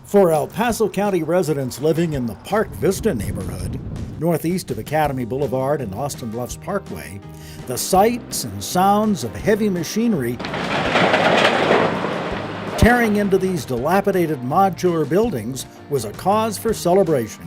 For El Paso County residents living in the Park Vista neighborhood, northeast of Academy Boulevard and Austin Bluffs Parkway, the sights and sounds of heavy machinery tearing into these dilapidated modular buildings was a cause for celebration.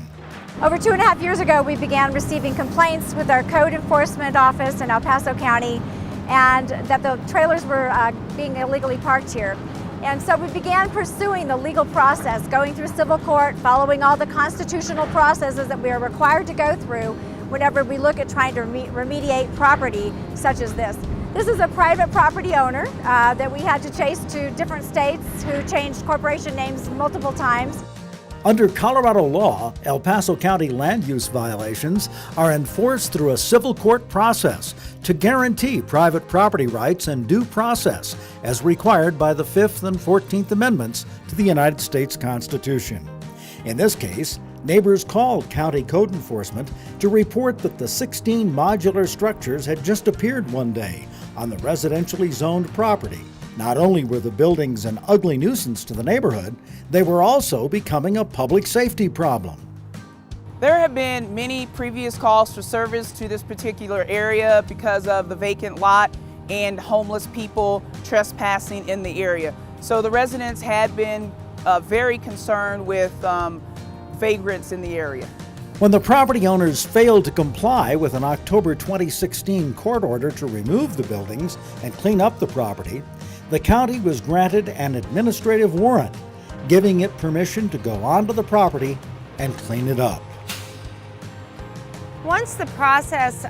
Over 2.5 years ago, we began receiving complaints with our code enforcement office in El Paso County and that the trailers were being illegally parked here. And so we began pursuing the legal process, going through civil court, following all the constitutional processes that we are required to go through whenever we look at trying to remediate property such as this. This is a private property owner that we had to chase to different states who changed corporation names multiple times. Under Colorado law, El Paso County land use violations are enforced through a civil court process to guarantee private property rights and due process as required by the 5th and 14th Amendments to the United States Constitution. In this case, neighbors called county code enforcement to report that the 16 modular structures had just appeared one day on the residentially zoned property. Not only were the buildings an ugly nuisance to the neighborhood, they were also becoming a public safety problem. There have been many previous calls for service to this particular area because of the vacant lot and homeless people trespassing in the area. So the residents had been very concerned with vagrants in the area. When the property owners failed to comply with an October 2016 court order to remove the buildings and clean up the property, the county was granted an administrative warrant, giving it permission to go onto the property and clean it up. Once the process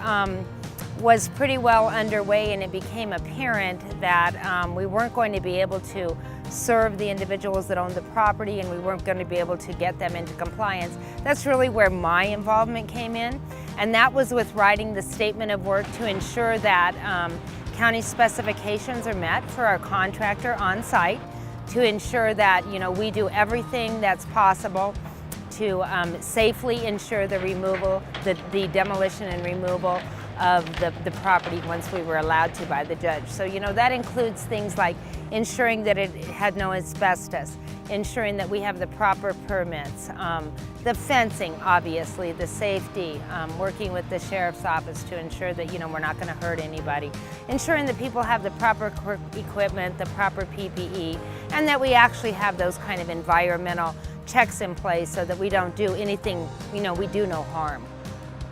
was pretty well underway and it became apparent that we weren't going to be able to serve the individuals that owned the property and we weren't going to be able to get them into compliance, that's really where my involvement came in. And that was with writing the statement of work to ensure that county specifications are met for our contractor on site, to ensure that we do everything that's possible to safely ensure the removal, the demolition and removal of the property once we were allowed to by the judge. So that includes things like ensuring that it had no asbestos, ensuring that we have the proper permits, the fencing, obviously, the safety, working with the sheriff's office to ensure that we're not going to hurt anybody, ensuring that people have the proper equipment, the proper PPE, and that we actually have those kind of environmental checks in place so that we don't do anything, we do no harm.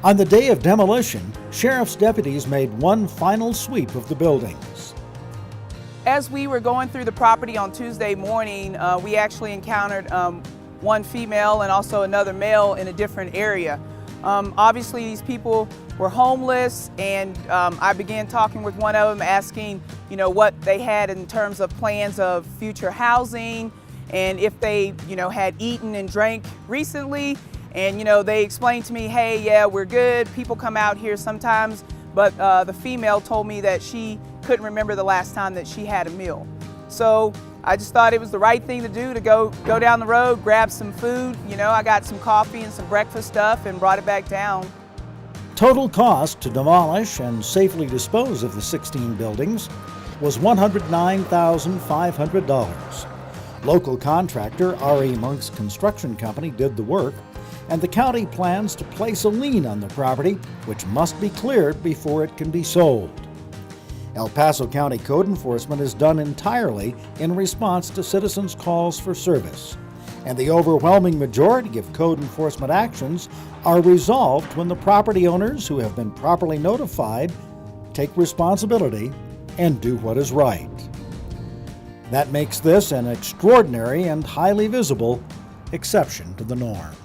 On the day of demolition, sheriff's deputies made one final sweep of the buildings. As we were going through the property on Tuesday morning, we actually encountered one female and also another male in a different area. Obviously, these people were homeless, and I began talking with one of them, asking, what they had in terms of plans of future housing, and if they, had eaten and drank recently. And they explained to me, hey, yeah, we're good. People come out here sometimes, but the female told me that she couldn't remember the last time that she had a meal. So I just thought it was the right thing to do to go down the road, grab some food. I got some coffee and some breakfast stuff and brought it back down. Total cost to demolish and safely dispose of the 16 buildings was $109,500. Local contractor R.E. Monk's Construction Company did the work, and the county plans to place a lien on the property, which must be cleared before it can be sold. El Paso County Code Enforcement is done entirely in response to citizens' calls for service, and the overwhelming majority of code enforcement actions are resolved when the property owners who have been properly notified take responsibility and do what is right. That makes this an extraordinary and highly visible exception to the norm.